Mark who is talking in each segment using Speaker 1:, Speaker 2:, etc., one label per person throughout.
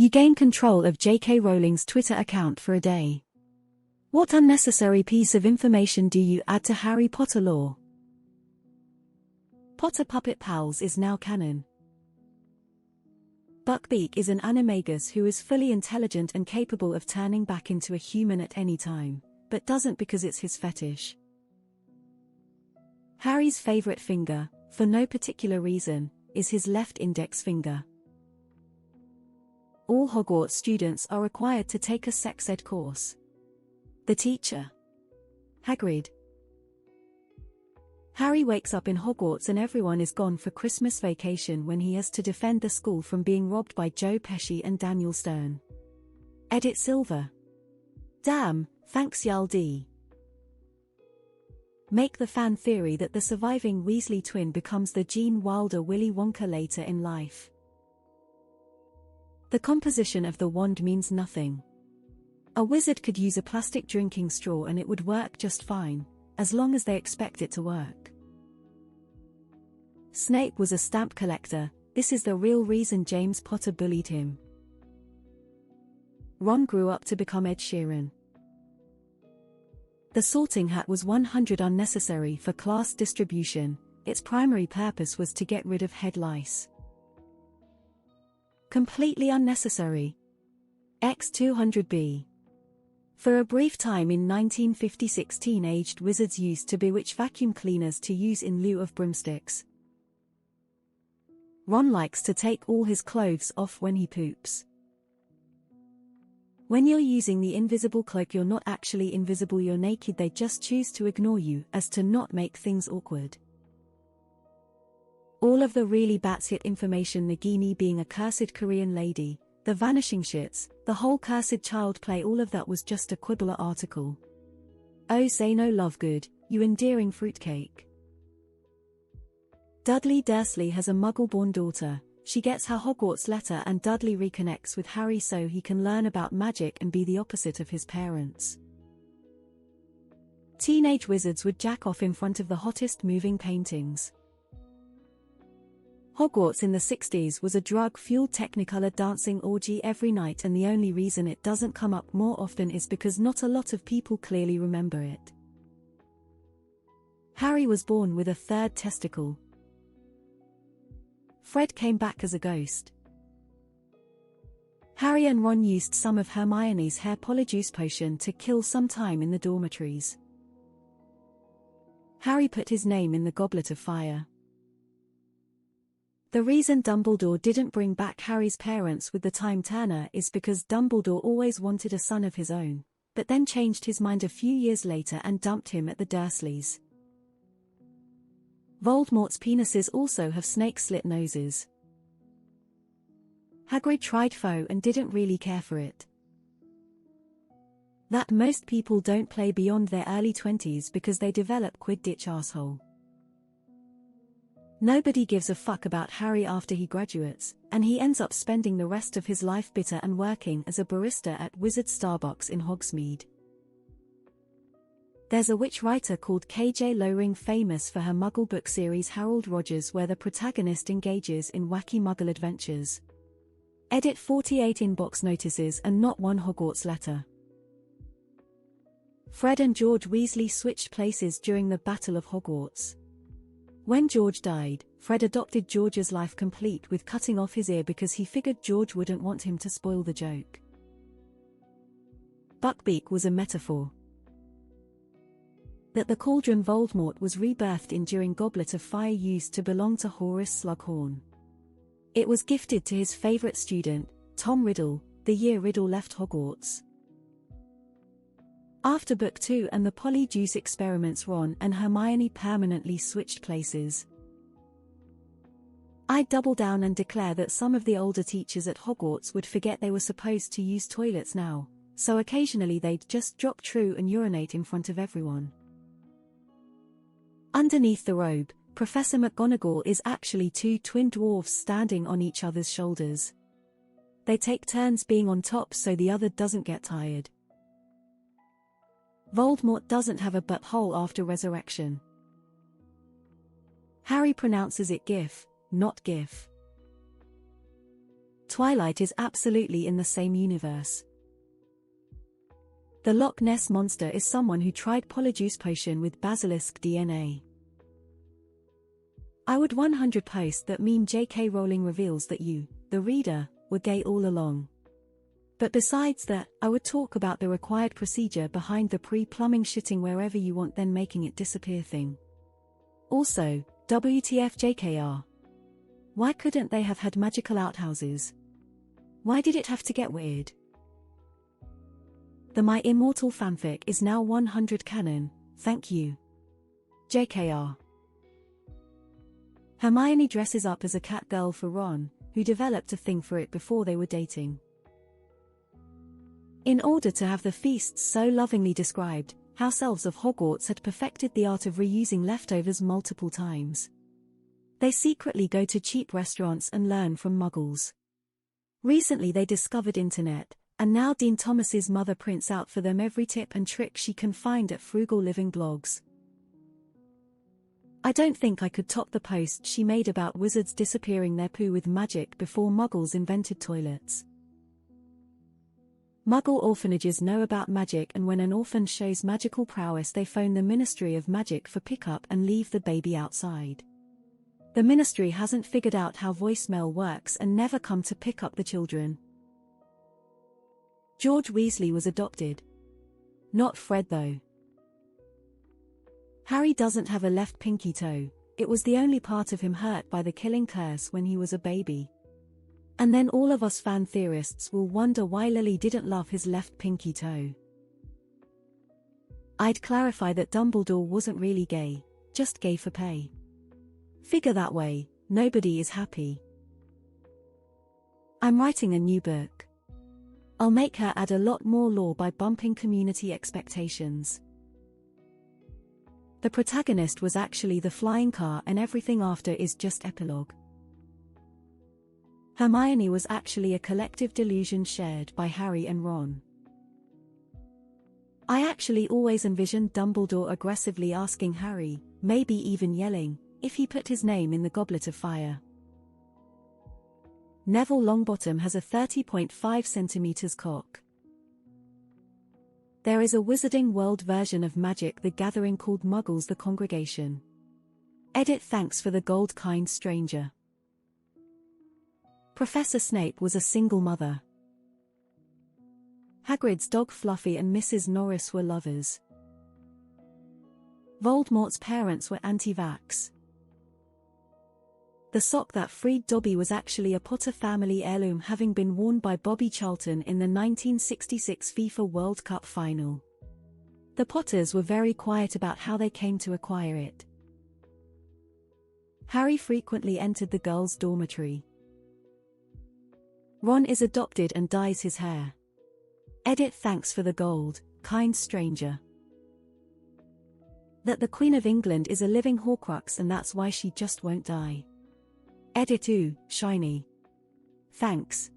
Speaker 1: You gain control of JK Rowling's Twitter account for a day. What unnecessary piece of information do you add to Harry Potter lore? Potter Puppet Pals is now canon. Buckbeak is an animagus who is fully intelligent and capable of turning back into a human at any time, but doesn't because it's his fetish. Harry's favorite finger, for no particular reason, is his left index finger. All Hogwarts students are required to take a sex ed course. The teacher. Hagrid. Harry wakes up in Hogwarts and everyone is gone for Christmas vacation when he has to defend the school from being robbed by Joe Pesci and Daniel Stern. Edit Silver. Damn, thanks y'all D. Make the fan theory that the surviving Weasley twin becomes the Gene Wilder Willy Wonka later in life. The composition of the wand means nothing. A wizard could use a plastic drinking straw and it would work just fine, as long as they expect it to work. Snape was a stamp collector. This is the real reason James Potter bullied him. Ron grew up to become Ed Sheeran. The sorting hat was 100 unnecessary for class distribution. Its primary purpose was to get rid of head lice. Completely unnecessary. X200B. For a brief time in 1956, teenaged wizards used to bewitch vacuum cleaners to use in lieu of broomsticks. Ron likes to take all his clothes off when he poops. When you're using the invisible cloak, you're not actually invisible, you're naked. They just choose to ignore you as to not make things awkward. All of the really batshit information, Nagini being a cursed Korean lady, the vanishing shits, the whole cursed child play, all of that was just a Quibbler article. Oh, say no Lovegood, you endearing fruitcake. Dudley Dursley has a Muggle-born daughter. She gets her Hogwarts letter and Dudley reconnects with Harry so he can learn about magic and be the opposite of his parents. Teenage wizards would jack off in front of the hottest moving paintings. Hogwarts in the 60s was a drug-fueled Technicolor dancing orgy every night, and the only reason it doesn't come up more often is because not a lot of people clearly remember it. Harry was born with a third testicle. Fred came back as a ghost. Harry and Ron used some of Hermione's hair polyjuice potion to kill some time in the dormitories. Harry put his name in the Goblet of Fire. The reason Dumbledore didn't bring back Harry's parents with the Time Turner is because Dumbledore always wanted a son of his own, but then changed his mind a few years later and dumped him at the Dursleys. Voldemort's penises also have snake-slit noses. Hagrid tried faux and didn't really care for it. That most people don't play beyond their early 20s because they develop Quidditch asshole. Nobody gives a fuck about Harry after he graduates, and he ends up spending the rest of his life bitter and working as a barista at Wizard Starbucks in Hogsmeade. There's a witch writer called KJ Rowling, famous for her Muggle book series Harold Rogers, where the protagonist engages in wacky Muggle adventures. Edit 48 inbox notices and not one Hogwarts letter. Fred and George Weasley switched places during the Battle of Hogwarts. When George died, Fred adopted George's life, complete with cutting off his ear because he figured George wouldn't want him to spoil the joke. Buckbeak was a metaphor that the cauldron Voldemort was rebirthed in during Goblet of Fire used to belong to Horace Slughorn. It was gifted to his favorite student, Tom Riddle, the year Riddle left Hogwarts. After Book 2 and the Polyjuice experiments, Ron and Hermione permanently switched places. I'd double down and declare that some of the older teachers at Hogwarts would forget they were supposed to use toilets now, so occasionally they'd just drop true and urinate in front of everyone. Underneath the robe, Professor McGonagall is actually two twin dwarfs standing on each other's shoulders. They take turns being on top so the other doesn't get tired. Voldemort doesn't have a butthole after resurrection. Harry pronounces it GIF, not GIF. Twilight is absolutely in the same universe. The Loch Ness Monster is someone who tried Polyjuice Potion with basilisk DNA. I would 100% post that meme JK Rowling reveals that you, the reader, were gay all along. But besides that, I would talk about the required procedure behind the pre-plumbing shitting wherever you want then making it disappear thing. Also, WTF JKR. Why couldn't they have had magical outhouses? Why did it have to get weird? The My Immortal fanfic is now 100 canon, thank you. JKR. Hermione dresses up as a cat girl for Ron, who developed a thing for it before they were dating. In order to have the feasts so lovingly described, house elves of Hogwarts had perfected the art of reusing leftovers multiple times. They secretly go to cheap restaurants and learn from muggles. Recently they discovered internet, and now Dean Thomas's mother prints out for them every tip and trick she can find at Frugal Living blogs. I don't think I could top the post she made about wizards disappearing their poo with magic before muggles invented toilets. Muggle orphanages know about magic, and when an orphan shows magical prowess they phone the Ministry of Magic for pickup and leave the baby outside. The ministry hasn't figured out how voicemail works and never come to pick up the children. George Weasley was adopted. Not Fred though. Harry doesn't have a left pinky toe, it was the only part of him hurt by the killing curse when he was a baby. And then all of us fan theorists will wonder why Lily didn't love his left pinky toe. I'd clarify that Dumbledore wasn't really gay, just gay for pay. Figure that way, nobody is happy. I'm writing a new book. I'll make her add a lot more lore by bumping community expectations. The protagonist was actually the flying car and everything after is just epilogue. Hermione was actually a collective delusion shared by Harry and Ron. I actually always envisioned Dumbledore aggressively asking Harry, maybe even yelling, if he put his name in the Goblet of Fire. Neville Longbottom has a 30.5 centimeters cock. There is a Wizarding World version of Magic the Gathering called Muggles the Congregation. Edit thanks for the gold kind stranger. Professor Snape was a single mother. Hagrid's dog Fluffy and Mrs. Norris were lovers. Voldemort's parents were anti-vax. The sock that freed Dobby was actually a Potter family heirloom, having been worn by Bobby Charlton in the 1966 FIFA World Cup final. The Potters were very quiet about how they came to acquire it. Harry frequently entered the girls' dormitory. Ron is adopted and dyes his hair. Edit thanks for the gold, kind stranger. That the Queen of England is a living Horcrux and that's why she just won't die. Edit ooh, shiny. Thanks.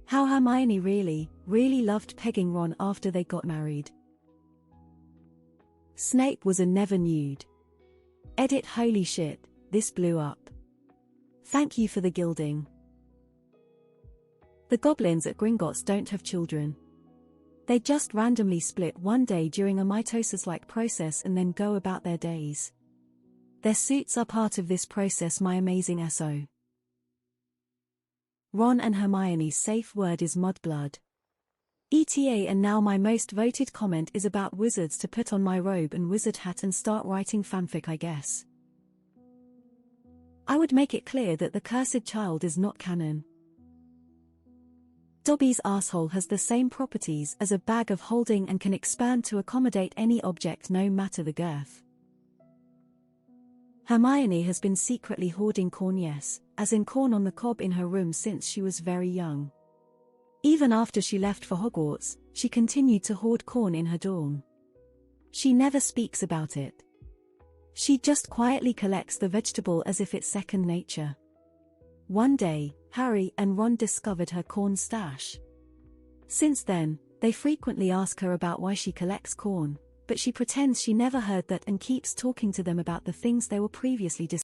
Speaker 1: How Hermione really loved pegging Ron after they got married. Snape was a never nude. Edit holy shit, this blew up. Thank you for the gilding. The goblins at Gringotts don't have children. They just randomly split one day during a mitosis-like process and then go about their days. Their suits are part of this process. My amazing SO. Ron and Hermione's safe word is mudblood. ETA. And now my most voted comment is about wizards to put on my robe and wizard hat and start writing fanfic, I guess. I would make it clear that the cursed child is not canon. Dobby's asshole has the same properties as a bag of holding and can expand to accommodate any object no matter the girth. Hermione has been secretly hoarding corn, yes, as in corn on the cob in her room since she was very young. Even after she left for Hogwarts, she continued to hoard corn in her dorm. She never speaks about it. She just quietly collects the vegetable as if it's second nature. One day, Harry and Ron discovered her corn stash. Since then, they frequently ask her about why she collects corn, but she pretends she never heard that and keeps talking to them about the things they were previously discussing.